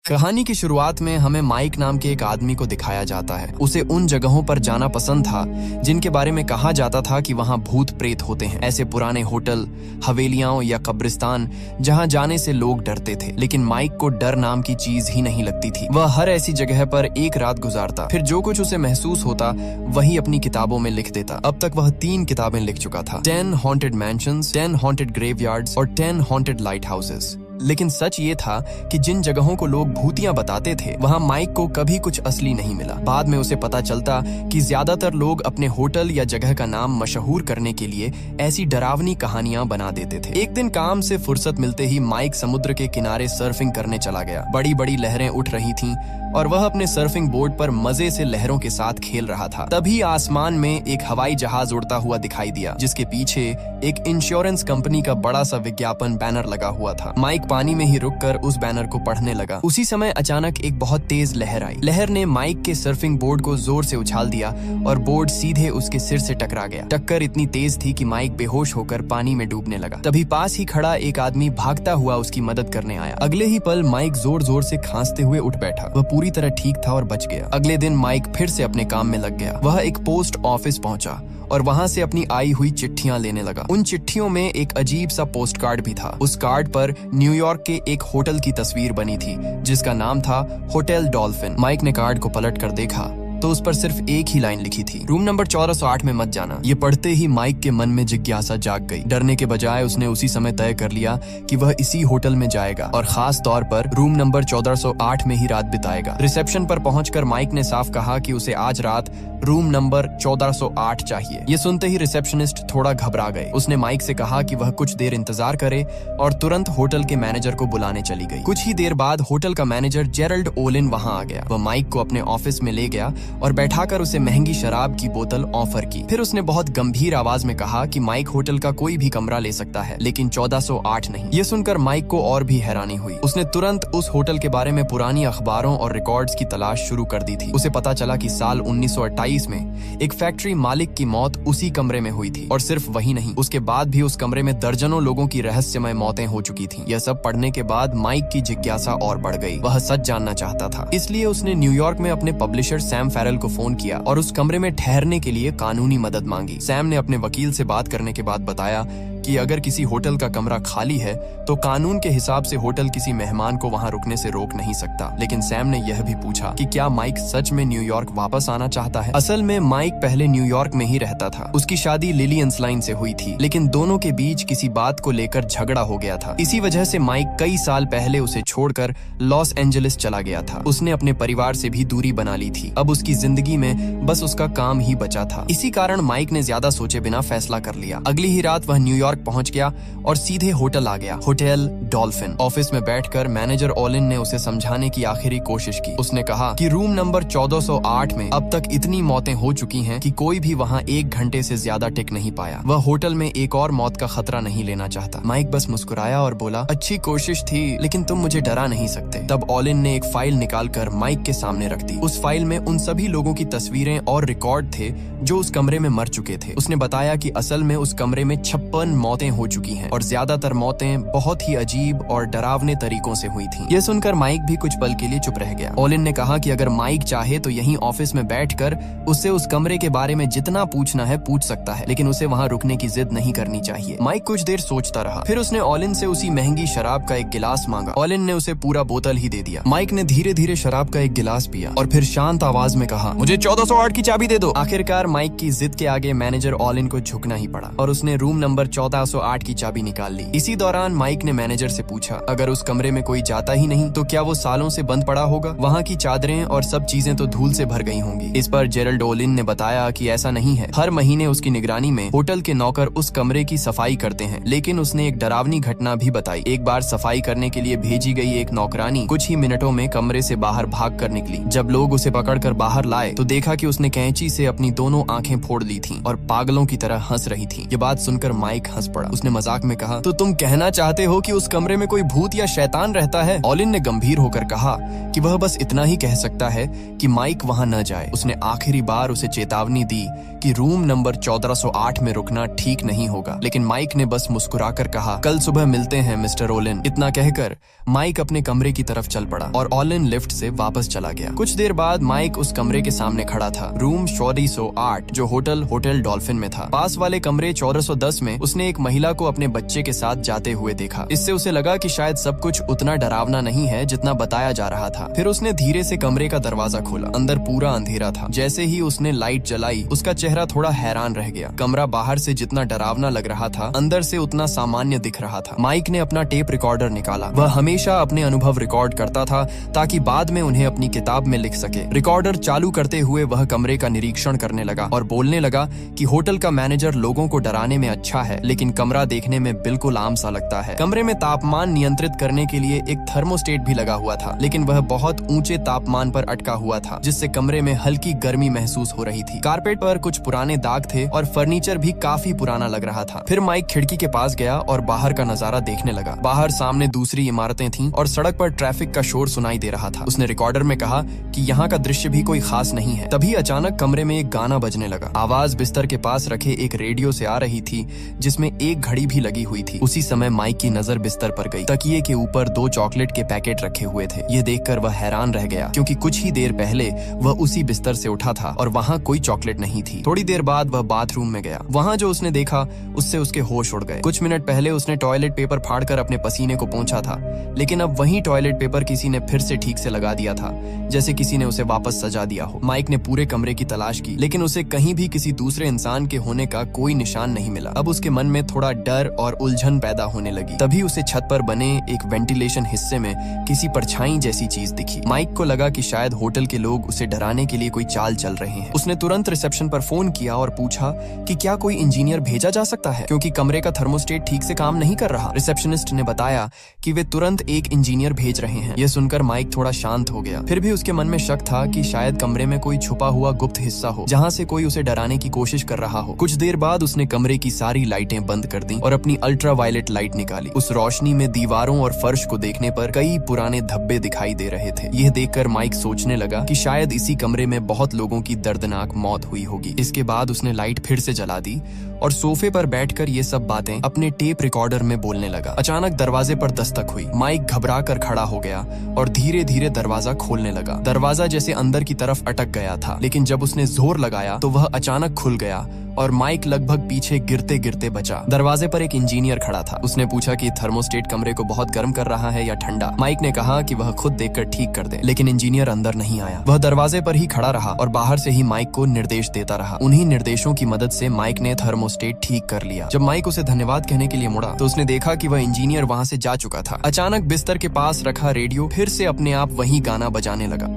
कहानी की शुरुआत में हमें माइक नाम के एक आदमी को दिखाया जाता है। उसे उन जगहों पर जाना पसंद था जिनके बारे में कहा जाता था कि वहां भूत प्रेत होते हैं। ऐसे पुराने होटल, हवेलियां या कब्रिस्तान जहां जाने से लोग डरते थे। लेकिन माइक को डर नाम की चीज ही नहीं लगती थी। वह हर ऐसी जगह पर एक रात गुजारता, फिर जो कुछ उसे महसूस होता वही अपनी किताबों में लिख देता। अब तक वह 3 किताबें लिख चुका था, 10 हॉन्टेड मैंशंस, 10 हॉन्टेड ग्रेवयार्ड्स और 10 हॉन्टेड लाइट हाउसेस। लेकिन सच ये था कि जिन जगहों को लोग भूतियां बताते थे वहां माइक को कभी कुछ असली नहीं मिला। बाद में उसे पता चलता कि ज्यादातर लोग अपने होटल या जगह का नाम मशहूर करने के लिए ऐसी डरावनी कहानियां बना देते थे। एक दिन काम से फुर्सत मिलते ही माइक समुद्र के किनारे सर्फिंग करने चला गया। बड़ी बड़ी लहरें उठ रही थीं और वह अपने सर्फिंग बोर्ड पर मजे से लहरों के साथ खेल रहा था। तभी आसमान में एक हवाई जहाज उड़ता हुआ दिखाई दिया, जिसके पीछे एक इंश्योरेंस कंपनी का बड़ा सा विज्ञापन बैनर लगा हुआ था। माइक पानी में ही रुककर उस बैनर को पढ़ने लगा। उसी समय अचानक एक बहुत तेज लहर आई। लहर ने माइक के सर्फिंग बोर्ड को जोर से उछाल दिया और बोर्ड सीधे उसके सिर से टकरा गया। टक्कर इतनी तेज थी कि माइक बेहोश होकर पानी में डूबने लगा। तभी पास ही खड़ा एक आदमी भागता हुआ उसकी मदद करने आया। अगले ही पल माइक जोर जोर से खांसते हुए उठ बैठा। वह पूरी तरह ठीक था और बच गया। अगले दिन माइक फिर से अपने काम में लग गया। वह एक पोस्ट ऑफिस पहुंचा और वहां से अपनी आई हुई चिट्ठियां लेने लगा। उन चिट्ठियों में एक अजीब सा पोस्ट कार्ड भी था। उस कार्ड पर न्यूयॉर्क के एक होटल की तस्वीर बनी थी जिसका नाम था होटल डॉल्फिन। माइक ने कार्ड को पलट कर देखा तो उस पर सिर्फ एक ही लाइन लिखी थी, रूम नंबर 1408 में मत जाना। ये पढ़ते ही माइक के मन में जिज्ञासा जाग गई। डरने के बजाय उसने उसी समय तय कर लिया कि वह इसी होटल में जाएगा और खास तौर पर रूम नंबर 1408 में ही रात बिताएगा। रिसेप्शन पर पहुंचकर माइक ने साफ कहा कि उसे आज रात रूम नंबर 1408 चाहिए। ये सुनते ही रिसेप्शनिस्ट थोड़ा घबरा गए। उसने माइक से कहा कि वह कुछ देर इंतजार करे और तुरंत होटल के मैनेजर को बुलाने चली गई। कुछ ही देर बाद होटल का मैनेजर जेरल्ड ओलिन वहां आ गया। वह माइक को अपने ऑफिस में ले गया और बैठाकर उसे महंगी शराब की बोतल ऑफर की। फिर उसने बहुत गंभीर आवाज में कहा कि माइक होटल का कोई भी कमरा ले सकता है, लेकिन 1408 नहीं। ये सुनकर माइक को और भी हैरानी हुई। उसने तुरंत उस होटल के बारे में पुरानी अखबारों और रिकॉर्ड्स की तलाश शुरू कर दी थी। उसे पता चला कि साल 1928 में एक फैक्ट्री मालिक की मौत उसी कमरे में हुई थी। और सिर्फ वही नहीं, उसके बाद भी उस कमरे में दर्जनों लोगों की रहस्यमय मौतें हो चुकी थी। यह सब पढ़ने के बाद माइक की जिज्ञासा और बढ़ गई। वह सच जानना चाहता था। इसलिए उसने न्यूयॉर्क में अपने पब्लिशर सैम फेरेल को फोन किया और उस कमरे में ठहरने के लिए कानूनी मदद मांगी। सैम ने अपने वकील से बात करने के बाद बताया कि अगर किसी होटल का कमरा खाली है तो कानून के हिसाब से होटल किसी मेहमान को वहां रुकने से रोक नहीं सकता। लेकिन सैम ने यह भी पूछा कि क्या माइक सच में न्यूयॉर्क वापस आना चाहता है। असल में माइक पहले न्यूयॉर्क में ही रहता था। उसकी शादी लिली एंसलाइन से हुई थी, लेकिन दोनों के बीच किसी बात को लेकर झगड़ा हो गया था। इसी वजह से माइक कई साल पहले उसे छोड़कर लॉस एंजलिस चला गया था। उसने अपने परिवार से भी दूरी बना ली थी। अब उसकी जिंदगी में बस उसका काम ही बचा था। इसी कारण माइक ने ज्यादा सोचे बिना फैसला कर लिया। अगली ही रात वह न्यूयॉर्क पहुंच गया और सीधे होटल आ गया, होटल डॉल्फिन। ऑफिस में बैठकर मैनेजर ओलिन ने उसे समझाने की आखिरी कोशिश की। उसने कहा कि रूम नंबर 1408 में अब तक इतनी मौतें हो चुकी हैं कि कोई भी वहां 1 घंटे से ज्यादा टिक नहीं पाया। वह होटल में एक और मौत का खतरा नहीं लेना चाहता। माइक बस मुस्कुराया और बोला, अच्छी कोशिश थी, लेकिन तुम मुझे डरा नहीं सकते। तब ओलिन ने एक फाइल निकालकर माइक के सामने रख दी। उस फाइल में उन सभी लोगों की तस्वीरें और रिकॉर्ड थे जो उस कमरे में मर चुके थे। उसने बताया कि असल में उस कमरे में 56 मौतें हो चुकी हैं और ज्यादातर मौतें बहुत ही अजीब और डरावने तरीकों से हुई थीं। यह सुनकर माइक भी कुछ पल के लिए चुप रह गया। ओलिन ने कहा कि अगर माइक चाहे तो यहीं ऑफिस में बैठकर उससे उस कमरे के बारे में जितना पूछना है पूछ सकता है, लेकिन उसे वहां रुकने की जिद नहीं करनी चाहिए। माइक कुछ देर सोचता रहा। फिर उसने ओलिन से उसी महंगी शराब का एक गिलास मांगा। ओलिन ने उसे पूरा बोतल ही दे दिया। माइक ने धीरे धीरे शराब का एक गिलास पिया और फिर शांत आवाज में कहा, मुझे 1408 की चाबी दे दो। आखिरकार माइक की जिद के आगे मैनेजर ओलिन को झुकना ही पड़ा और उसने रूम नंबर 1408 की चाबी निकाल ली। इसी दौरान माइक ने मैनेजर से पूछा, अगर उस कमरे में कोई जाता ही नहीं तो क्या वो सालों से बंद पड़ा होगा? वहाँ की चादरें और सब चीजें तो धूल से भर गई होंगी। इस पर जेरल्ड ओलिन ने बताया कि ऐसा नहीं है। हर महीने उसकी निगरानी में होटल के नौकर उस कमरे की सफाई करते हैं। लेकिन उसने एक डरावनी घटना भी बताई। एक बार सफाई करने के लिए भेजी गई एक नौकरानी कुछ ही मिनटों में कमरे से बाहर भाग कर निकली। जब लोग उसे पकड़कर बाहर लाए तो देखा कि उसने कैंची से अपनी दोनों आंखें फोड़ ली थीं और पागलों की तरह हंस रही थी। ये बात सुनकर माइक हंस हंस पड़ा। उसने मजाक में कहा, तो तुम कहना चाहते हो कि उस कमरे में कोई भूत या शैतान रहता है? ओलिन ने गंभीर होकर कहा कि वह बस इतना ही कह सकता है कि माइक वहां न जाए। उसने आखिरी बार उसे चेतावनी दी कि रूम नंबर 1408 में रुकना ठीक नहीं होगा, लेकिन माइक ने बस मुस्कुराकर कहा, कल सुबह मिलते हैं मिस्टर ओलिन। इतना कहकर माइक अपने कमरे की तरफ चल पड़ा और ओलिन लिफ्ट से वापस चला गया। कुछ देर बाद माइक उस कमरे के सामने खड़ा था, रूम 1408, जो होटल डॉल्फिन में था। पास वाले कमरे 1410 में उसने एक महिला को अपने बच्चे के साथ जाते हुए देखा। इससे उसे लगा कि शायद सब कुछ उतना डरावना नहीं है जितना बताया जा रहा था। फिर उसने धीरे से कमरे का दरवाजा खोला। अंदर पूरा अंधेरा था। जैसे ही उसने लाइट जलाई, उसका चेहरा थोड़ा हैरान रह गया। कमरा बाहर से जितना डरावना लग रहा था, अंदर से उतना सामान्य दिख रहा था। माइक ने अपना टेप रिकॉर्डर निकाला। वह हमेशा अपने अनुभव रिकॉर्ड करता था ताकि बाद में उन्हें अपनी किताब में लिख सके। रिकॉर्डर चालू करते हुए वह कमरे का निरीक्षण करने लगा और बोलने लगा कि होटल का मैनेजर लोगों को डराने में अच्छा है, लेकिन कमरा देखने में बिल्कुल आम सा लगता है। कमरे में तापमान नियंत्रित करने के लिए एक थर्मोस्टेट भी लगा हुआ था, लेकिन वह बहुत ऊंचे तापमान पर अटका हुआ था, जिससे कमरे में हल्की गर्मी महसूस हो रही थी। कारपेट पर कुछ पुराने दाग थे और फर्नीचर भी काफी पुराना लग रहा था। फिर माइक खिड़की के पास गया और बाहर का नजारा देखने लगा। बाहर सामने दूसरी इमारतें थीं और सड़क पर ट्रैफिक का शोर सुनाई दे रहा था। उसने रिकॉर्डर में कहा कि यहाँ का दृश्य भी कोई खास नहीं है। तभी अचानक कमरे में एक गाना बजने लगा। आवाज बिस्तर के पास रखे एक रेडियो से आ रही थी, जिसमें एक घड़ी भी लगी हुई थी। उसी समय माइक की नजर बिस्तर पर गई। तकिए के ऊपर 2 चॉकलेट के पैकेट रखे हुए थे। ये देखकर वह हैरान रह गया, क्योंकि कुछ ही देर पहले वह उसी बिस्तर से उठा था और वहाँ कोई चॉकलेट नहीं थी। थोड़ी देर बाद वह बाथरूम में गया। वहाँ जो उसने देखा, उससे उसके होश उड़ गए। कुछ मिनट पहले उसने टॉयलेट पेपर फाड़कर अपने पसीने को पोंछा था, लेकिन अब वही टॉयलेट पेपर किसी ने फिर से ठीक से लगा दिया था, जैसे किसी ने उसे वापस सजा दिया हो। माइक ने पूरे कमरे की तलाश की, लेकिन उसे कहीं भी किसी दूसरे इंसान के होने का कोई निशान नहीं मिला। अब उसके मन में थोड़ा डर और उलझन पैदा होने लगी। तभी उसे छत पर बने एक वेंटिलेशन हिस्से में किसी परछाई जैसी चीज दिखी। माइक को लगा कि शायद होटल के लोग उसे डराने के लिए कोई चाल चल रहे हैं। उसने तुरंत रिसेप्शन पर फोन किया और पूछा कि क्या कोई इंजीनियर भेजा जा सकता है, क्योंकि कमरे का थर्मोस्टेट ठीक से काम नहीं कर रहा। रिसेप्शनिस्ट ने बताया कि वे तुरंत एक इंजीनियर भेज रहे हैं। यह सुनकर माइक थोड़ा शांत हो गया। फिर भी उसके मन में शक था कि शायद कमरे में कोई छुपा हुआ गुप्त हिस्सा हो, जहाँ से कोई उसे डराने की कोशिश कर रहा हो। कुछ देर बाद उसने कमरे की सारी लाइटें बंद कर दी और अपनी अल्ट्रावायलेट लाइट निकाली। उस रोशनी में दीवारों और फर्श को देखने पर कई पुराने धब्बे दिखाई दे रहे थे। यह देखकर माइक सोचने लगा कि शायद इसी कमरे में बहुत लोगों की दर्दनाक मौत हुई होगी। इसके बाद उसने लाइट फिर से जला दी और सोफे पर बैठकर ये सब बातें अपने टेप रिकॉर्डर में बोलने लगा। अचानक दरवाजे पर दस्तक हुई। माइक घबरा कर खड़ा हो गया और धीरे धीरे दरवाजा खोलने लगा। दरवाजा जैसे अंदर की तरफ अटक गया था, लेकिन जब उसने जोर लगाया तो वह अचानक खुल गया और माइक लगभग पीछे गिरते गिरते बचा। दरवाजे पर एक इंजीनियर खड़ा था। उसने पूछा कि थर्मोस्टेट कमरे को बहुत गर्म कर रहा है या ठंडा। माइक ने कहा कि वह खुद देखकर ठीक कर दे, लेकिन इंजीनियर अंदर नहीं आया। वह दरवाजे पर ही खड़ा रहा और बाहर से ही माइक को निर्देश देता रहा। उन्हीं निर्देशों की मदद से माइक ने थर्मोस्टेट ठीक कर लिया। जब माइक उसे धन्यवाद कहने के लिए मुड़ा तो उसने देखा कि वह इंजीनियर वहां से जा चुका था। अचानक बिस्तर के पास रखा रेडियो फिर से अपने आप वही गाना बजाने लगा।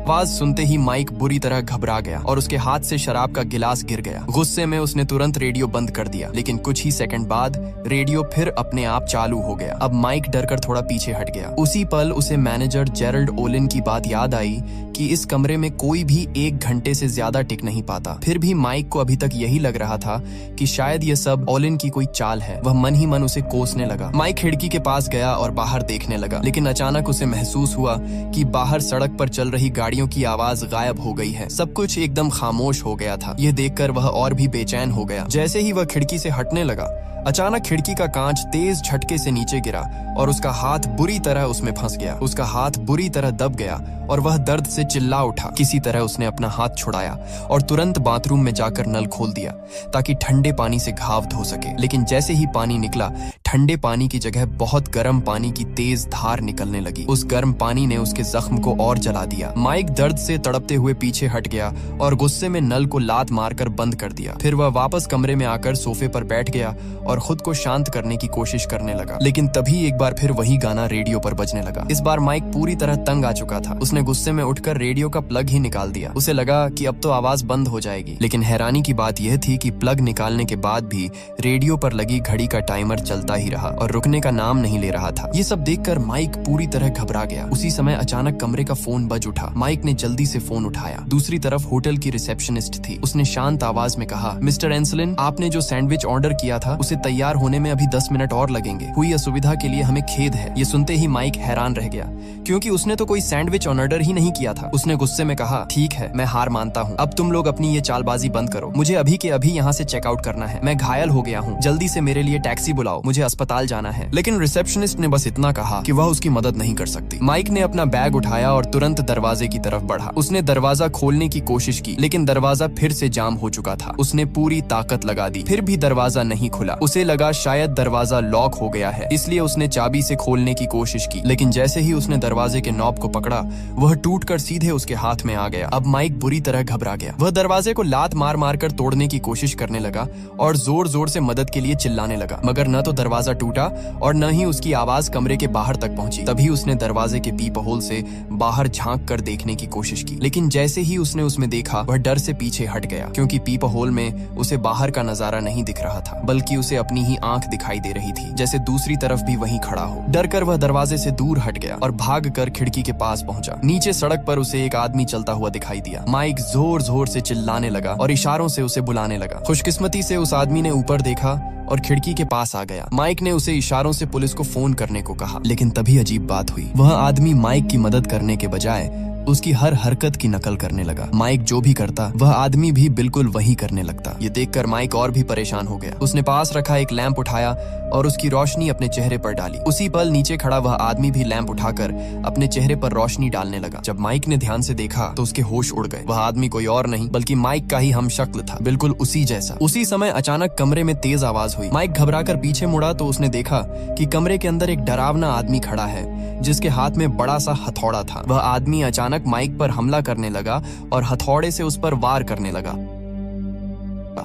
आवाज सुनते ही माइक बुरी तरह घबरा गया और उसके हाथ से शराब का गिलास गिर गया। गुस्से में उसने तुरंत रेडियो बंद कर दिया, लेकिन कुछ ही सेकंड बाद रेडियो फिर अपने आप चालू हो गया। अब माइक डरकर थोड़ा पीछे हट गया। उसी पल उसे मैनेजर जेरल्ड ओलिन की बात याद आई कि इस कमरे में कोई भी 1 घंटे से ज्यादा टिक नहीं पाता। फिर भी माइक को अभी तक यही लग रहा था कि शायद ये सब ओलिन की कोई चाल है। वह मन ही मन उसे कोसने लगा। माइक खिड़की के पास गया और बाहर देखने लगा, लेकिन अचानक उसे महसूस हुआ कि बाहर सड़क पर चल रही गाड़ियों की आवाज गायब हो गई है। सब कुछ एकदम खामोश हो गया था। यह देखकर वह और भी बेचैन हो गया। जैसे ही वह खिड़की से हटने लगा, अचानक खिड़की का कांच तेज झटके से नीचे गिरा और उसका हाथ बुरी तरह उसमें फंस गया। उसका हाथ बुरी तरह दब गया और वह दर्द से चिल्ला उठा। किसी तरह उसने अपना हाथ छुड़ाया और तुरंत बाथरूम में जाकर नल खोल दिया ताकि ठंडे पानी से घाव धो सके। लेकिन जैसे ही पानी निकला, ठंडे पानी की जगह बहुत गर्म पानी की तेज धार निकलने लगी। उस गर्म पानी ने उसके जख्म को और जला दिया। माइक दर्द से तड़पते हुए पीछे हट गया और गुस्से में नल को लात मारकर बंद कर दिया। फिर वह वापस कमरे में आकर सोफे पर बैठ गया और खुद को शांत करने की कोशिश करने लगा। लेकिन तभी एक बार फिर वही गाना रेडियो पर बजने लगा। इस बार माइक पूरी तरह तंग आ चुका था। उसने गुस्से में उठकर रेडियो का प्लग ही निकाल दिया। उसे लगा कि अब तो आवाज बंद हो जाएगी, लेकिन हैरानी की बात यह थी कि प्लग निकालने के बाद भी रेडियो पर लगी घड़ी का टाइमर चलता ही रहा और रुकने का नाम नहीं ले रहा था। ये सब देखकर माइक पूरी तरह घबरा गया। उसी समय अचानक कमरे का फोन बज उठा। माइक माइक ने जल्दी से फोन उठाया। दूसरी तरफ होटल की रिसेप्शनिस्ट थी। उसने शांत आवाज में कहा, मिस्टर एंसलिन, आपने जो सैंडविच ऑर्डर किया था उसे तैयार होने में अभी 10 मिनट और लगेंगे। हुई असुविधा के लिए हमें खेद है। ये सुनते ही माइक हैरान रह गया, क्योंकि उसने तो कोई सैंडविच ऑर्डर ही नहीं किया था। उसने गुस्से में कहा, ठीक है, मैं हार मानता हूँ। अब तुम लोग अपनी ये चालबाजी बंद करो। मुझे अभी के अभी यहाँ से चेकआउट करना है। मैं घायल हो गया हूँ। जल्दी से मेरे लिए टैक्सी बुलाओ, मुझे अस्पताल जाना है। लेकिन रिसेप्शनिस्ट ने बस इतना कहा कि वह उसकी मदद नहीं कर सकती। माइक ने अपना बैग उठाया और तुरंत दरवाजे की तरफ बढ़ा। उसने दरवाजा खोलने की कोशिश की, लेकिन दरवाजा फिर से जाम हो चुका था। उसने पूरी ताकत लगा दी, फिर भी दरवाजा नहीं खुला। उसे लगा शायद दरवाजा लॉक हो गया है, इसलिए उसने चाबी से खोलने की कोशिश की। लेकिन जैसे ही उसने दरवाजे के नॉब को पकड़ा, वह टूटकर सीधे उसके हाथ में आ गया। अब माइक बुरी तरह घबरा गया। वह दरवाजे को लात मार मार कर तोड़ने की कोशिश करने लगा और जोर जोर से मदद के लिए चिल्लाने लगा, मगर न तो दरवाजा टूटा और न ही उसकी आवाज कमरे के बाहर तक पहुंची। तभी उसने दरवाजे के पीप होल से बाहर झांक कर देखने की कोशिश की, लेकिन जैसे ही उसने उसमें देखा, वह डर से पीछे हट गया, क्योंकि पीप होल में उसे बाहर का नजारा नहीं दिख रहा था, बल्कि उसे अपनी ही आंख दिखाई दे रही थी, जैसे दूसरी तरफ भी वहीं खड़ा हो। डर कर वह दरवाजे से दूर हट गया और भाग कर खिड़की के पास पहुंचा। नीचे सड़क पर उसे एक आदमी चलता हुआ दिखाई दिया। माइक जोर जोर से चिल्लाने लगा और इशारों से उसे बुलाने लगा। खुशकिस्मती से उस आदमी ने ऊपर देखा और खिड़की के पास आ गया। माइक ने उसे इशारों से पुलिस को फोन करने को कहा, लेकिन तभी अजीब बात हुई। वह आदमी माइक की मदद करने के बजाय उसकी हर हरकत की नकल करने लगा। माइक जो भी करता, वह आदमी भी बिल्कुल वही करने लगता। ये देखकर माइक और भी परेशान हो गया। उसने पास रखा एक लैंप उठाया और उसकी रोशनी अपने चेहरे पर डाली। उसी पल नीचे खड़ा वह आदमी भी लैंप उठाकर अपने चेहरे पर रोशनी डालने लगा। जब माइक ने ध्यान से देखा तो उसके होश उड़ गए। वह आदमी कोई और नहीं बल्कि माइक का ही हमशक्ल था, बिल्कुल उसी जैसा। उसी समय अचानक कमरे में तेज आवाज हुई। माइक घबराकर पीछे मुड़ा तो उसने देखा कि कमरे के अंदर एक डरावना आदमी खड़ा है, जिसके हाथ में बड़ा सा हथौड़ा था। वह आदमी अचानक माइक पर हमला करने लगा और हथौड़े से उस पर वार करने लगा।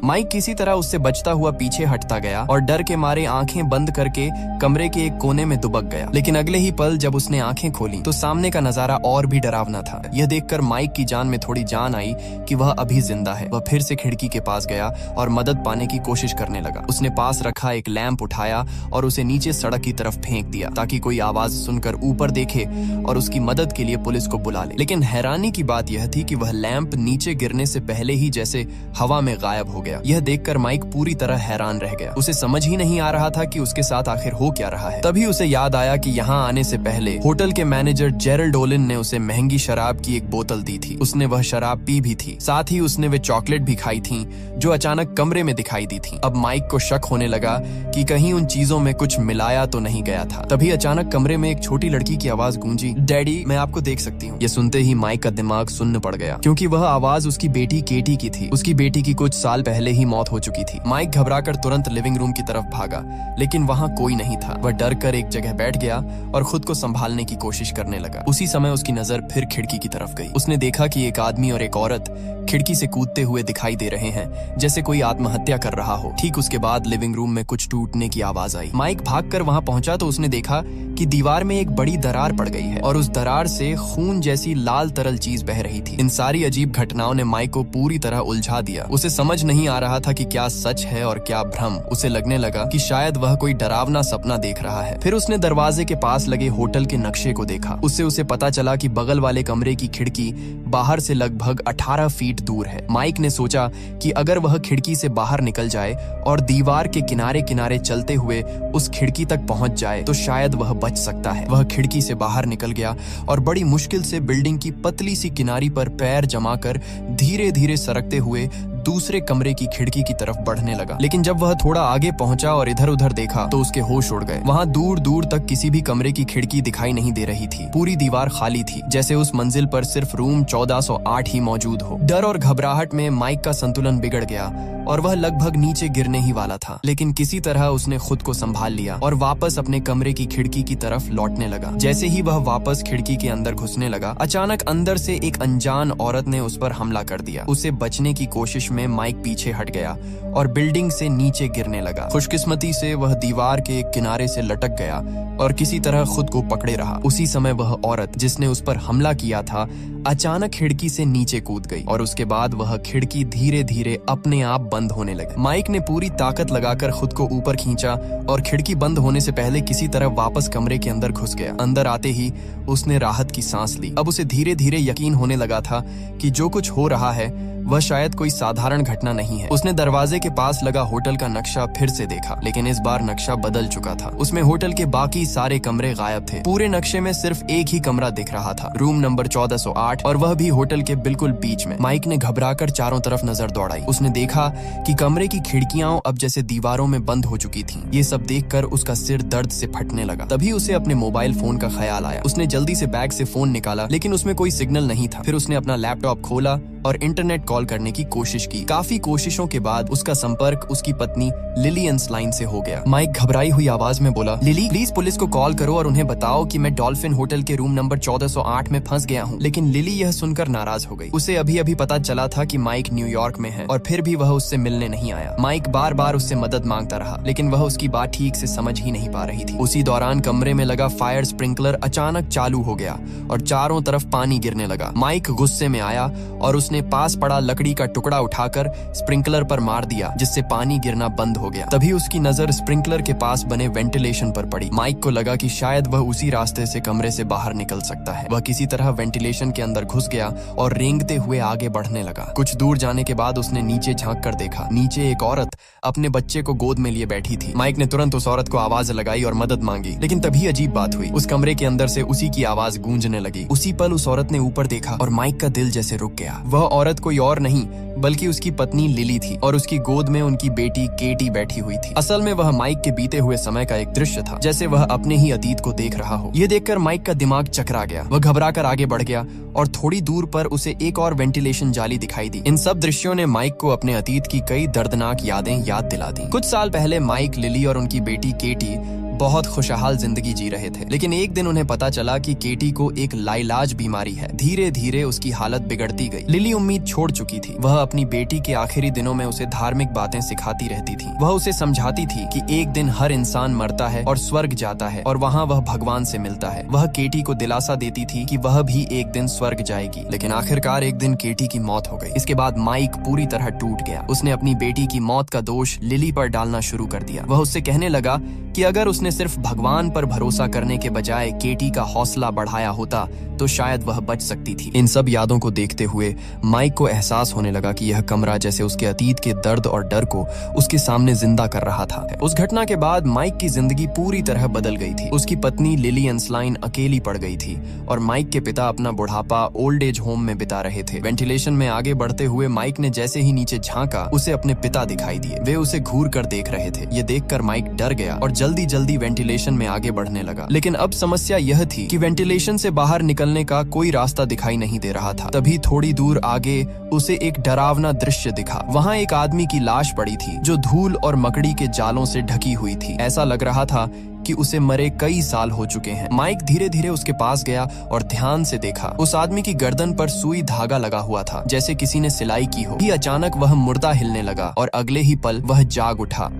माइक किसी तरह उससे बचता हुआ पीछे हटता गया और डर के मारे आंखें बंद करके कमरे के एक कोने में दुबक गया। लेकिन अगले ही पल जब उसने आंखें खोली तो सामने का नजारा और भी डरावना था। यह देखकर माइक की जान में थोड़ी जान आई कि वह अभी जिंदा है। वह फिर से खिड़की के पास गया और मदद पाने की कोशिश करने लगा। उसने पास रखा एक लैंप उठाया और उसे नीचे सड़क की तरफ फेंक दिया, ताकि कोई आवाज सुनकर ऊपर देखे और उसकी मदद के लिए पुलिस को बुला ले। लेकिन हैरानी की बात यह थी कि वह लैंप नीचे गिरने से पहले ही जैसे हवा में गायब हो गया। यह देखकर माइक पूरी तरह हैरान रह गया। उसे समझ ही नहीं आ रहा था कि उसके साथ आखिर हो क्या रहा है। तभी उसे याद आया कि यहाँ आने से पहले होटल के मैनेजर जेरल्ड ओलिन ने उसे महंगी शराब की एक बोतल दी थी। उसने वह शराब पी भी थी, साथ ही उसने वे चॉकलेट भी खाई थी जो अचानक कमरे में दिखाई दी थी। अब माइक को शक होने लगा कि कहीं उन चीजों में कुछ मिलाया तो नहीं गया था। तभी अचानक कमरे में एक छोटी लड़की की आवाज गूंजी, डैडी, मैं आपको देख सकती हूँ। ये सुनते ही माइक का दिमाग सुन्न पड़ गया, क्योंकि वह आवाज उसकी बेटी केटी की थी। उसकी बेटी की कुछ साल पहले ही मौत हो चुकी थी। माइक घबराकर तुरंत लिविंग रूम की तरफ भागा, लेकिन वहां कोई नहीं था। वह डर कर एक जगह बैठ गया और खुद को संभालने की कोशिश करने लगा। उसी समय उसकी नजर फिर खिड़की की तरफ गई। उसने देखा कि एक आदमी और एक औरत खिड़की से कूदते हुए दिखाई दे रहे हैं, जैसे कोई आत्महत्या कर रहा हो। ठीक उसके बाद लिविंग रूम में कुछ टूटने की आवाज आई। माइक भागकर वहां पहुंचा तो उसने देखा कि दीवार में एक बड़ी दरार पड़ गई है और उस दरार से खून जैसी लाल तरल चीज बह रही थी। इन सारी अजीब घटनाओं ने माइक को पूरी तरह उलझा दिया। उसे समझ नहीं आ रहा था कि क्या सच है और क्या भ्रम। उसे लगने लगा कि शायद वह कोई डरावना सपना देख रहा है। फिर उसने दरवाजे के पास लगे होटल के नक्शे को देखा। उससे उसे पता चला कि बगल वाले कमरे की खिड़की बाहर से लगभग 18 फीट दूर है। माइक ने सोचा कि अगर वह खिड़की से बाहर निकल जाए और दीवार के किनारे किनारे चलते हुए उस खिड़की तक पहुंच जाए तो शायद वह बच सकता है। वह खिड़की से बाहर निकल गया और बड़ी मुश्किल से बिल्डिंग की पतली सी किनारी पर पैर जमाकर धीरे धीरे सरकते हुए दूसरे कमरे की खिड़की की तरफ बढ़ने लगा। लेकिन जब वह थोड़ा आगे पहुंचा और इधर उधर देखा तो उसके होश उड़ गए। वहां दूर दूर तक किसी भी कमरे की खिड़की दिखाई नहीं दे रही थी। पूरी दीवार खाली थी, जैसे उस मंजिल पर सिर्फ रूम 1408 ही मौजूद हो। डर और घबराहट में माइक का संतुलन बिगड़ गया और वह लगभग नीचे गिरने ही वाला था। लेकिन किसी तरह उसने खुद को संभाल लिया और वापस अपने कमरे की खिड़की की तरफ लौटने लगा। जैसे ही वह वापस खिड़की के अंदर घुसने लगा, अचानक अंदर से एक अनजान औरत ने उस पर हमला कर दिया। उसे बचने की कोशिश में माइक पीछे हट गया और बिल्डिंग से नीचे गिरने लगा। खुशकिस्मती से वह दीवार के एक किनारे से लटक गया और किसी तरह खुद को पकड़े रहा। उसी समय वह औरत जिसने उस पर हमला किया था अचानक खिड़की से नीचे कूद गई और उसके बाद वह खिड़की धीरे धीरे अपने आप बंद होने लगी। माइक ने पूरी ताकत लगाकर खुद को ऊपर खींचा और खिड़की बंद होने से पहले किसी तरह वापस कमरे के अंदर घुस गया। अंदर आते ही उसने राहत की सांस ली। अब उसे धीरे धीरे यकीन होने लगा था कि जो कुछ हो रहा है वह शायद कोई साधारण घटना नहीं है। उसने दरवाजे के पास लगा होटल का नक्शा फिर से देखा, लेकिन इस बार नक्शा बदल चुका था। उसमें होटल के बाकी सारे कमरे गायब थे। पूरे नक्शे में सिर्फ एक ही कमरा दिख रहा था, रूम नंबर 1408, और वह भी होटल के बिल्कुल बीच में। माइक ने घबराकर चारों तरफ नजर दौड़ाई। उसने देखा कि कमरे की खिड़कियां अब जैसे दीवारों में बंद हो चुकी थीं। ये सब देखकर उसका सिर दर्द से फटने लगा। तभी उसे अपने मोबाइल फोन का ख्याल आया। उसने जल्दी से बैग से फोन निकाला, लेकिन उसमें कोई सिग्नल नहीं था। फिर उसने अपना लैपटॉप खोला और इंटरनेट कॉल करने की कोशिश की। काफी कोशिशों के बाद उसका संपर्क उसकी पत्नी लिली एंसलाइन से हो गया। माइक घबराई हुई आवाज में बोला, लिली प्लीज पुलिस को कॉल करो और उन्हें बताओ कि मैं डॉल्फिन होटल के रूम नंबर 1408 में फंस गया हूँ। लेकिन लिली यह सुनकर नाराज हो गई। उसे अभी अभी पता चला था कि माइक न्यूयॉर्क में है और फिर भी वह उससे मिलने नहीं आया। माइक बार बार उससे मदद मांगता रहा, लेकिन वह उसकी बात ठीक से समझ ही नहीं पा रही थी। उसी दौरान कमरे में लगा फायर स्प्रिंकलर अचानक चालू हो गया और चारों तरफ पानी गिरने लगा। माइक गुस्से में आया और उसने पास पड़ा लकड़ी का टुकड़ा उठाकर स्प्रिंकलर पर मार दिया, जिससे पानी गिरना बंद हो गया। तभी उसकी नजर स्प्रिंकलर के पास बने वेंटिलेशन पर पड़ी। माइक को लगा कि शायद वह उसी रास्ते से कमरे से बाहर निकल सकता है। वह किसी तरह वेंटिलेशन के अंदर घुस गया और रेंगते हुए आगे बढ़ने लगा। कुछ दूर जाने के बाद उसने नीचे झांक कर देखा। नीचे एक औरत अपने बच्चे को गोद में लिए बैठी थी। माइक ने तुरंत उस औरत को आवाज लगाई और मदद मांगी, लेकिन तभी अजीब बात हुई। उस कमरे के अंदर से उसी की आवाज गूंजने लगी। उसी पल उस औरत ने ऊपर देखा और माइक का दिल जैसे रुक गया। वह औरत कोई और नहीं बल्कि उसकी पत्नी लिली थी और उसकी गोद में उनकी बेटी केटी बैठी हुई थी। असल में वह माइक के बीते हुए समय का एक दृश्य था, जैसे वह अपने ही अतीत को देख रहा हो। यह देखकर माइक का दिमाग चकरा गया। वह घबराकर आगे बढ़ गया और थोड़ी दूर पर उसे एक और वेंटिलेशन जाली दिखाई दी। इन सब दृश्यों ने माइक को अपने अतीत की कई दर्दनाक यादें याद दिला दी। कुछ साल पहले माइक, लिली और उनकी बेटी केटी बहुत खुशहाल जिंदगी जी रहे थे, लेकिन एक दिन उन्हें पता चला कि केटी को एक लाइलाज बीमारी है। धीरे धीरे उसकी हालत बिगड़ती गई। लिली उम्मीद छोड़ चुकी थी। वह अपनी बेटी के आखिरी दिनों में उसे धार्मिक बातें सिखाती रहती थी। वह उसे समझाती थी कि एक दिन हर इंसान मरता है और स्वर्ग जाता है और वहाँ वह भगवान से मिलता है। वह केटी को दिलासा देती थी कि वह भी एक दिन स्वर्ग जाएगी। लेकिन आखिरकार एक दिन केटी की मौत हो गई। इसके बाद माइक पूरी तरह टूट गया। उसने अपनी बेटी की मौत का दोष लिली पर डालना शुरू कर दिया। वह उससे कहने लगा कि अगर उसने सिर्फ भगवान पर भरोसा करने के बजाय केटी का हौसला बढ़ाया होता तो शायद वह बच सकती थी। इन सब यादों को देखते हुए माइक को एहसास होने लगा कि यह कमरा जैसे उसके अतीत के दर्द और डर को उसके सामने जिंदा कर रहा था। उस घटना के बाद माइक की जिंदगी पूरी तरह बदल गई थी। उसकी पत्नी लिली एंसलाइन अकेली पड़ गई थी और माइक के पिता अपना बुढ़ापा ओल्ड एज होम में बिता रहे थे। वेंटिलेशन में आगे बढ़ते हुए माइक ने जैसे ही नीचे झांका, उसे अपने पिता दिखाई दिए। वे उसे घूर कर देख रहे थे। ये देखकर माइक डर गया और जल्दी जल्दी वेंटिलेशन में आगे बढ़ने लगा। लेकिन अब समस्या यह थी कि वेंटिलेशन से बाहर निकलने का कोई रास्ता दिखाई नहीं दे रहा था। तभी थोड़ी दूर आगे उसे एक डरावना दृश्य दिखा। वहाँ एक आदमी की लाश पड़ी थी जो धूल और मकड़ी के जालों से ढकी हुई थी। ऐसा लग रहा था कि उसे मरे कई साल हो चुके हैं। माइक धीरे धीरे उसके पास गया और ध्यान से देखा। उस आदमी की गर्दन पर सुई धागा लगा हुआ था, जैसे किसी ने सिलाई की हो। अचानक वह मुर्दा हिलने लगा और अगले ही पल वह जाग उठा।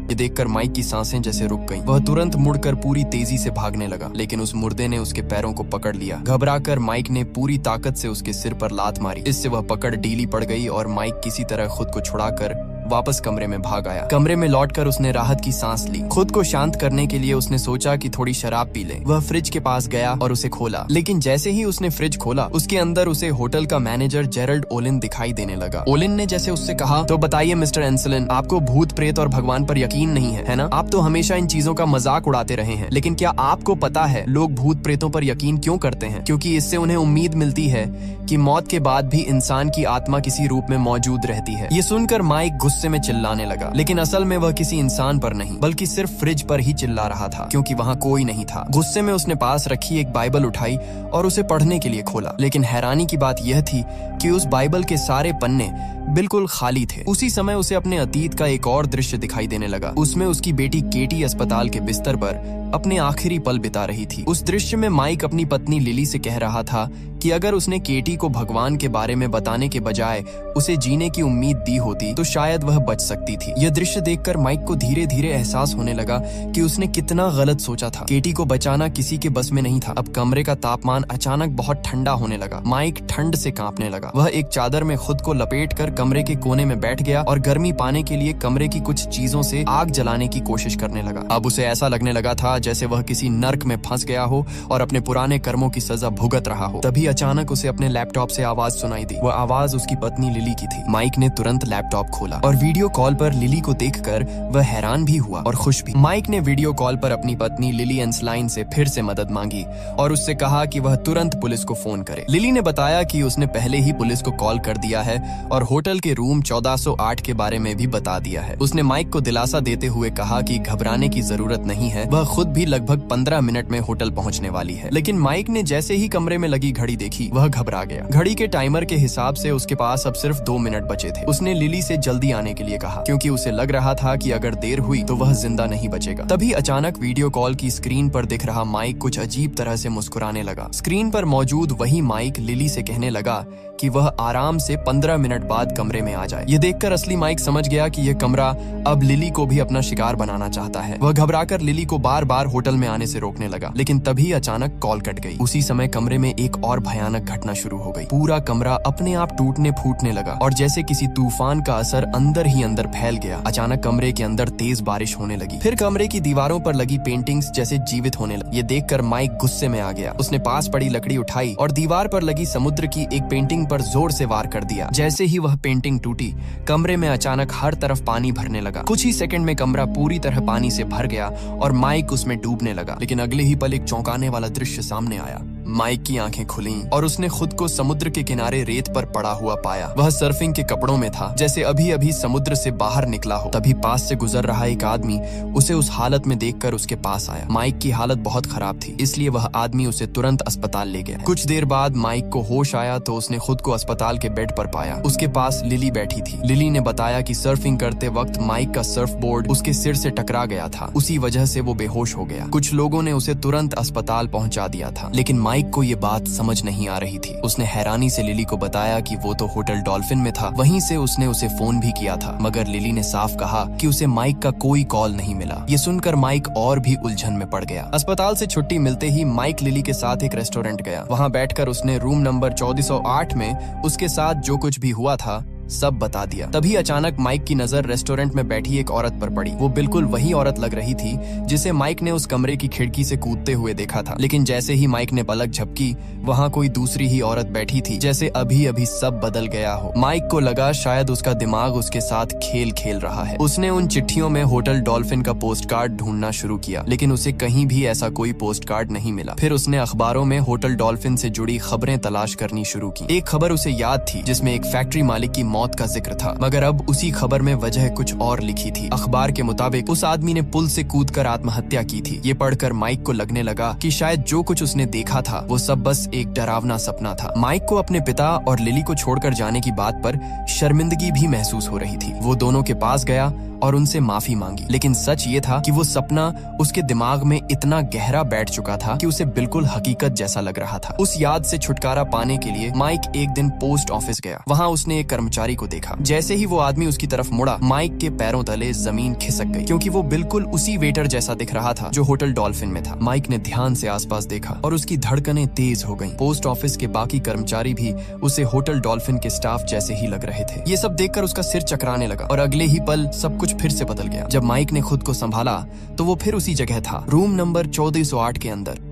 ये देखकर माइक की सांसें जैसे रुक गईं। वह तुरंत मुड़कर पूरी तेजी से भागने लगा, लेकिन उस मुर्दे ने उसके पैरों को पकड़ लिया। घबराकर माइक ने पूरी ताकत से उसके सिर पर लात मारी। इससे वह पकड़ ढीली पड़ गई और माइक किसी तरह खुद को छुड़ाकर वापस कमरे में भाग आया। कमरे में लौटकर उसने राहत की सांस ली। खुद को शांत करने के लिए उसने सोचा कि थोड़ी शराब पी ले। वह फ्रिज के पास गया और उसे खोला, लेकिन जैसे ही उसने फ्रिज खोला, उसके अंदर उसे होटल का मैनेजर जेरल्ड ओलिन दिखाई देने लगा। ओलिन ने जैसे उससे कहा, तो बताइए मिस्टर एंसलिन, आपको भूत प्रेत और भगवान पर यकीन नहीं है ना? आप तो हमेशा इन चीजों का मजाक उड़ाते रहे हैं, लेकिन क्या आपको पता है लोग भूत प्रेतों पर यकीन क्यों करते हैं? क्योंकि इससे उन्हें उम्मीद मिलती है कि मौत के बाद भी इंसान की आत्मा किसी रूप में मौजूद रहती है। ये सुनकर माइक गुस्से में चिल्लाने लगा, लेकिन असल में वह किसी इंसान पर नहीं बल्कि सिर्फ फ्रिज पर ही चिल्ला रहा था, क्योंकि वहाँ कोई नहीं था। गुस्से में उसने पास रखी एक बाइबल उठाई और उसे पढ़ने के लिए खोला, लेकिन हैरानी की बात यह थी कि उस बाइबल के सारे पन्ने बिल्कुल खाली थे। उसी समय उसे अपने अतीत का एक और दृश्य दिखाई देने लगा। उसमें उसकी बेटी केटी अस्पताल के बिस्तर पर अपने आखिरी पल बिता रही थी। उस दृश्य में माइक अपनी पत्नी लिली से कह रहा था कि अगर उसने केटी को भगवान के बारे में बताने के बजाय उसे जीने की उम्मीद दी होती तो शायद वह बच सकती थी। यह दृश्य देखकर माइक को धीरे धीरे एहसास होने लगा कि उसने कितना गलत सोचा था। केटी को बचाना किसी के बस में नहीं था। अब कमरे का तापमान अचानक बहुत ठंडा होने लगा। माइक ठंड से कांपने लगा। वह एक चादर में खुद को लपेटकर कमरे के कोने में बैठ गया और गर्मी पाने के लिए कमरे की कुछ चीजों से आग जलाने की कोशिश करने लगा। अब उसे ऐसा लगने लगा था जैसे वह किसी नर्क में फंस गया हो और अपने पुराने कर्मों की सजा भुगत रहा हो। तभी अचानक उसे अपने लैपटॉप से आवाज सुनाई दी। वह आवाज उसकी पत्नी लिली की थी। माइक ने तुरंत लैपटॉप खोला और वीडियो कॉल पर लिली को देखकर वह हैरान भी हुआ और खुश भी। माइक ने वीडियो कॉल पर अपनी पत्नी लिली एंसलाइन से फिर से मदद मांगी और उससे कहा कि वह तुरंत पुलिस को फोन करे। लिली ने बताया कि उसने पहले ही पुलिस को कॉल कर दिया है और होटल के रूम 1408 के बारे में भी बता दिया है। उसने माइक को दिलासा देते हुए कहा कि घबराने की जरूरत नहीं है, वह खुद भी लगभग 15 मिनट में होटल पहुंचने वाली है। लेकिन माइक ने जैसे ही कमरे में लगी घड़ी देखी वह घबरा गया। घड़ी के टाइमर के हिसाब से उसके पास अब सिर्फ 2 मिनट बचे थे। उसने लिली से जल्दी आने के लिए कहा क्योंकि उसे लग रहा था कि अगर देर हुई तो वह जिंदा नहीं बचेगा। तभी अचानक वीडियो कॉल की स्क्रीन पर दिख रहा माइक कुछ अजीब तरह से मुस्कुराने लगा। स्क्रीन पर मौजूद वही माइक लिली से कहने लगा कि वह आराम से 15 मिनट बाद कमरे में आ जाए। ये देखकर असली माइक समझ गया कि यह कमरा अब लिली को भी अपना शिकार बनाना चाहता है। वह घबराकर लिली को बार बार होटल में आने से रोकने लगा। लेकिन तभी अचानक कॉल कट गई। उसी समय कमरे में एक और भयानक घटना शुरू हो गई। पूरा कमरा अपने आप टूटने फूटने लगा और जैसे किसी तूफान का असर अंदर ही अंदर फैल गया। अचानक कमरे के अंदर तेज बारिश होने लगी। फिर कमरे की दीवारों पर लगी पेंटिंग्स जैसे जीवित होने लगी। ये देखकर माइक गुस्से में आ गया। उसने पास पड़ी लकड़ी उठाई और दीवार पर लगी समुद्र की एक पेंटिंग पर जोर से वार कर दिया। जैसे ही वह पेंटिंग टूटी कमरे में अचानक हर तरफ पानी भरने लगा। कुछ ही सेकंड में कमरा पूरी तरह पानी से भर गया और माइक उसमें डूबने लगा। लेकिन अगले ही पल एक चौंकाने वाला दृश्य सामने आया। माइक की आंखें खुलीं और उसने खुद को समुद्र के किनारे रेत पर पड़ा हुआ पाया। वह सर्फिंग के कपड़ों में था जैसे अभी अभी समुद्र से बाहर निकला हो। तभी पास से गुजर रहा एक आदमी उसे उस हालत में देखकर उसके पास आया। माइक की हालत बहुत खराब थी इसलिए वह आदमी उसे तुरंत अस्पताल ले गया। कुछ देर बाद माइक को होश आया तो उसने खुद को अस्पताल के बेड पर पाया। उसके पास लिली बैठी थी। लिली ने बताया कि सर्फिंग करते वक्त माइक का सर्फ बोर्ड उसके सिर से टकरा गया था। उसी वजह से वो बेहोश हो गया। कुछ लोगों ने उसे तुरंत अस्पताल पहुंचा दिया था। लेकिन माइक को ये बात समझ नहीं आ रही थी। उसने हैरानी से लिली को बताया कि वो तो होटल डॉल्फिन में था। वहीं से उसने उसे फोन भी किया था मगर लिली ने साफ कहा कि उसे माइक का कोई कॉल नहीं मिला। ये सुनकर माइक और भी उलझन में पड़ गया। अस्पताल से छुट्टी मिलते ही माइक लिली के साथ एक रेस्टोरेंट गया। वहां बैठकर उसने रूम नंबर 1408 में उसके साथ जो कुछ भी हुआ था सब बता दिया। तभी अचानक माइक की नजर रेस्टोरेंट में बैठी एक औरत पर पड़ी। वो बिल्कुल वही औरत लग रही थी जिसे माइक ने उस कमरे की खिड़की से कूदते हुए देखा था। लेकिन जैसे ही माइक ने पलक झपकी वहाँ कोई दूसरी ही औरत बैठी थी जैसे अभी अभी सब बदल गया हो। माइक को लगा शायद उसका दिमाग उसके साथ खेल खेल रहा है। उसने उन चिट्ठियों में होटल डॉल्फिन का पोस्ट कार्ड ढूंढना शुरू किया लेकिन उसे कहीं भी ऐसा कोई पोस्ट कार्ड नहीं मिला। फिर उसने अखबारों में होटल डॉल्फिन से जुड़ी खबरें तलाश करनी शुरू की। एक खबर उसे याद थी जिसमें एक फैक्ट्री मालिक की मौत का जिक्र था मगर अब उसी खबर में वजह कुछ और लिखी थी। अखबार के मुताबिक उस आदमी ने पुल से कूदकर आत्महत्या की थी। ये पढ़कर माइक को लगने लगा कि शायद जो कुछ उसने देखा था वो सब बस एक डरावना सपना था। माइक को अपने पिता और लिली को छोड़कर जाने की बात पर शर्मिंदगी भी महसूस हो रही थी। वो दोनों के पास गया और उनसे माफी मांगी। लेकिन सच ये था कि वो सपना उसके दिमाग में इतना गहरा बैठ चुका था कि उसे बिल्कुल हकीकत जैसा लग रहा था। उस याद से छुटकारा पाने के लिए माइक एक दिन पोस्ट ऑफिस गया। वहाँ उसने एक कर्मचारी को देखा। जैसे ही वो आदमी उसकी तरफ मुड़ा माइक के पैरों तले जमीन खिसक गई क्योंकि वो बिल्कुल उसी वेटर जैसा दिख रहा था जो होटल डॉल्फिन में था। माइक ने ध्यान से आसपास देखा और उसकी धड़कनें तेज हो गईं। पोस्ट ऑफिस के बाकी कर्मचारी भी उसे होटल डॉल्फिन के स्टाफ जैसे ही लग रहे थे। ये सब देखकर उसका सिर चकराने लगा और अगले ही पल सब कुछ फिर से बदल गया। जब माइक ने खुद को संभाला तो वो फिर उसी जगह था, रूम नंबर 1408 के अंदर।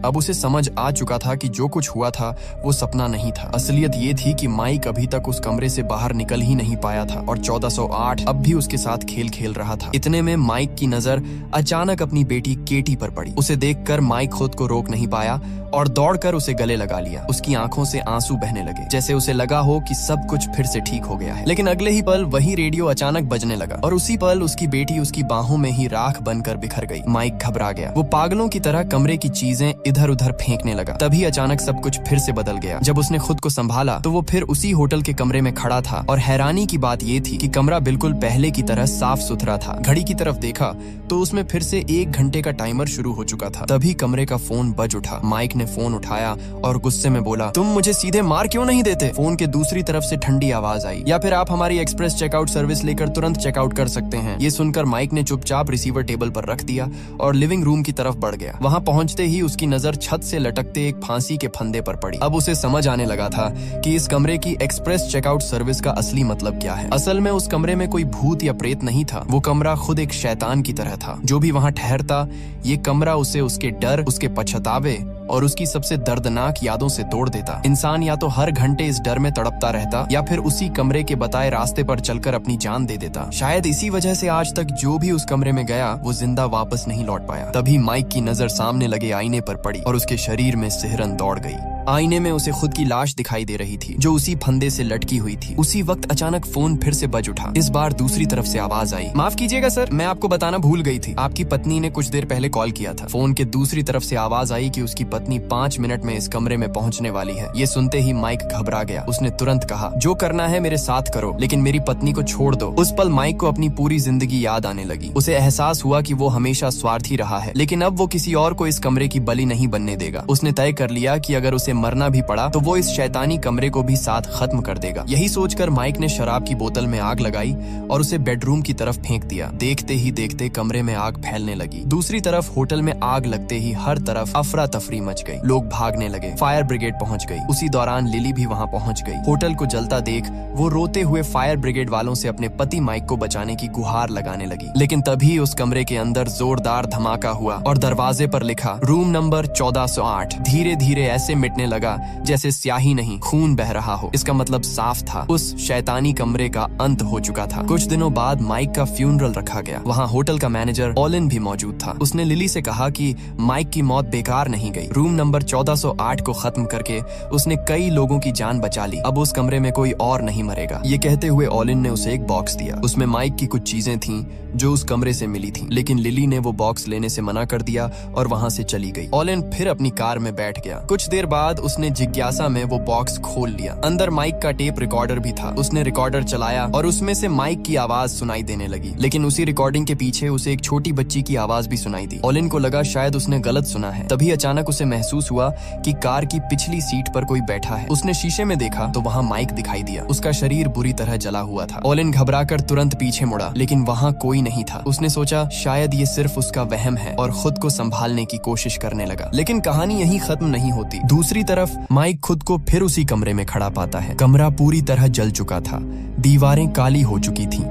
अब उसे समझ आ चुका था कि जो कुछ हुआ था वो सपना नहीं था। असलियत ये थी कि माइक अभी तक उस कमरे से बाहर निकल ही नहीं पाया था और 1408 अब भी उसके साथ खेल खेल रहा था। इतने में माइक की नजर अचानक अपनी बेटी केटी पर पड़ी। उसे देखकर माइक खुद को रोक नहीं पाया और दौड़कर उसे गले लगा लिया। उसकी आंखों से आंसू बहने लगे जैसे उसे लगा हो कि सब कुछ फिर से ठीक हो गया है। लेकिन अगले ही पल वही रेडियो अचानक बजने लगा और उसी पल उसकी बेटी उसकी बाहों में ही राख बनकर बिखर गई। माइक घबरा गया। वो पागलों की तरह कमरे की चीजें इधर उधर फेंकने लगा। तभी अचानक सब कुछ फिर से बदल गया। जब उसने खुद को संभाला तो वो फिर उसी होटल के कमरे में खड़ा था और हैरानी की बात ये थी कि कमरा बिल्कुल पहले की तरह साफ सुथरा था। घड़ी की तरफ देखा तो उसमें फिर से 1 घंटे का टाइमर शुरू हो चुका था। तभी कमरे का फोन बज उठा। माइक ने फोन उठाया और गुस्से में बोला, तुम मुझे सीधे मार क्यों नहीं देते? फोन के दूसरी तरफ से ठंडी आवाज आई, या फिर आप हमारी एक्सप्रेस चेकआउट सर्विस लेकर तुरंत चेकआउट कर सकते हैं। ये सुनकर माइक ने चुपचाप रिसीवर टेबल पर रख दिया और लिविंग रूम की तरफ बढ़ गया। वहां पहुंचते ही उसकी नजर छत से लटकते एक फांसी के फंदे पर पड़ी। अब उसे समझ आने लगा था कि इस कमरे की एक्सप्रेस चेकआउट सर्विस का असली मतलब क्या है। असल में उस कमरे में कोई भूत या प्रेत नहीं था। वो कमरा खुद एक शैतान की तरह था। जो भी वहां ठहरता, ये कमरा उसे उसके डर, उसके पछतावे और उसकी सबसे दर्दनाक यादों से तोड़ देता। इंसान या तो हर घंटे इस डर में तड़पता रहता या फिर उसी कमरे के बताए रास्ते पर चलकर अपनी जान दे देता। शायद इसी वजह से आज तक जो भी उस कमरे में गया वो जिंदा वापस नहीं लौट पाया। तभी माइक की नजर सामने लगे आईने पर पड़ी और उसके शरीर में सिहरन दौड़ गई। आईने में उसे खुद की लाश दिखाई दे रही थी जो उसी फंदे से लटकी हुई थी। उसी वक्त अचानक फोन फिर से बज उठा। इस बार दूसरी तरफ से आवाज आई, माफ कीजिएगा सर, मैं आपको बताना भूल गई थी, आपकी पत्नी ने कुछ देर पहले कॉल किया था। फोन के दूसरी तरफ से आवाज आई कि उसकी पत्नी 5 मिनट में इस कमरे में पहुंचने वाली है। ये सुनते ही माइक घबरा गया। उसने तुरंत कहा, जो करना है मेरे साथ करो, लेकिन मेरी पत्नी को छोड़ दो। उस पल माइक को अपनी पूरी जिंदगी याद आने लगी। उसे एहसास हुआ कि वो हमेशा स्वार्थी रहा है, लेकिन अब वो किसी और को इस कमरे की बलि नहीं बनने देगा। उसने तय कर लिया कि अगर उसे मरना भी पड़ा तो वो इस शैतानी कमरे को भी साथ खत्म कर देगा। यही सोचकर माइक ने शराब की बोतल में आग लगाई और उसे बेडरूम की तरफ फेंक दिया। देखते ही देखते कमरे में आग फैलने लगी। दूसरी तरफ होटल में आग लगते ही हर तरफ अफरा तफरी मच गई। लोग भागने लगे। फायर ब्रिगेड पहुंच गई। उसी दौरान लिली भी वहां पहुंच गई। होटल को जलता देख वो रोते हुए फायर ब्रिगेड वालों से अपने पति माइक को बचाने की गुहार लगाने लगी। लेकिन तभी उस कमरे के अंदर जोरदार धमाका हुआ और दरवाजे पर लिखा रूम नंबर 1408 धीरे धीरे ऐसे मिटने लगा जैसे स्याही नहीं खून बह रहा हो। इसका मतलब साफ था, उस शैतानी कमरे का अंत हो चुका था। कुछ दिनों बाद माइक का फ्यूनरल रखा गया। वहाँ होटल का मैनेजर ओलिन भी मौजूद था। उसने लिली से कहा कि माइक की मौत बेकार नहीं गई। रूम नंबर 1408 को खत्म करके उसने कई लोगों की जान बचा ली। अब उस कमरे में कोई और नहीं मरेगा। ये कहते हुए ओलिन ने उसे एक बॉक्स दिया। उसमें माइक की कुछ चीजें थीं जो उस कमरे से मिली थीं, लेकिन लिली ने वो बॉक्स लेने से मना कर दिया और वहाँ से चली गई। ओलिन फिर अपनी कार में बैठ गया। कुछ देर बाद उसने जिज्ञासा में वो बॉक्स खोल लिया। अंदर माइक का टेप रिकॉर्डर भी था। उसने रिकॉर्डर चलाया और उसमें से माइक की आवाज सुनाई देने लगी, लेकिन उसी रिकॉर्डिंग के पीछे उसे एक छोटी बच्ची की आवाज भी सुनाई दी। ओलिन को लगा शायद उसने गलत सुना है। तभी अचानक उसे महसूस हुआ कि कार की पिछली सीट पर कोई बैठा है। उसने शीशे में देखा तो वहाँ माइक दिखाई दिया। उसका शरीर बुरी तरह जला हुआ था। ओलिन घबराकर तुरंत पीछे मुड़ा, लेकिन वहाँ कोई नहीं था। उसने सोचा शायद ये सिर्फ उसका वहम है और खुद को संभालने की कोशिश करने लगा। लेकिन कहानी यहीं खत्म नहीं होती। दूसरी तरफ माइक खुद को फिर उसी कमरे में खड़ा पाता है। कमरा पूरी तरह जल चुका था। दीवारें काली हो चुकी थीं,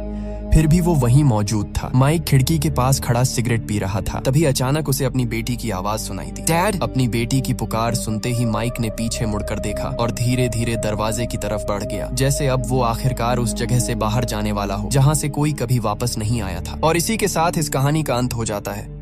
फिर भी वो वहीं मौजूद था। माइक खिड़की के पास खड़ा सिगरेट पी रहा था। तभी अचानक उसे अपनी बेटी की आवाज सुनाई दी। डैड! अपनी बेटी की पुकार सुनते ही माइक ने पीछे मुड़कर देखा और धीरे धीरे दरवाजे की तरफ बढ़ गया, जैसे अब वो आखिरकार उस जगह से बाहर जाने वाला हो जहाँ से कोई कभी वापस नहीं आया था। और इसी के साथ इस कहानी का अंत हो जाता है।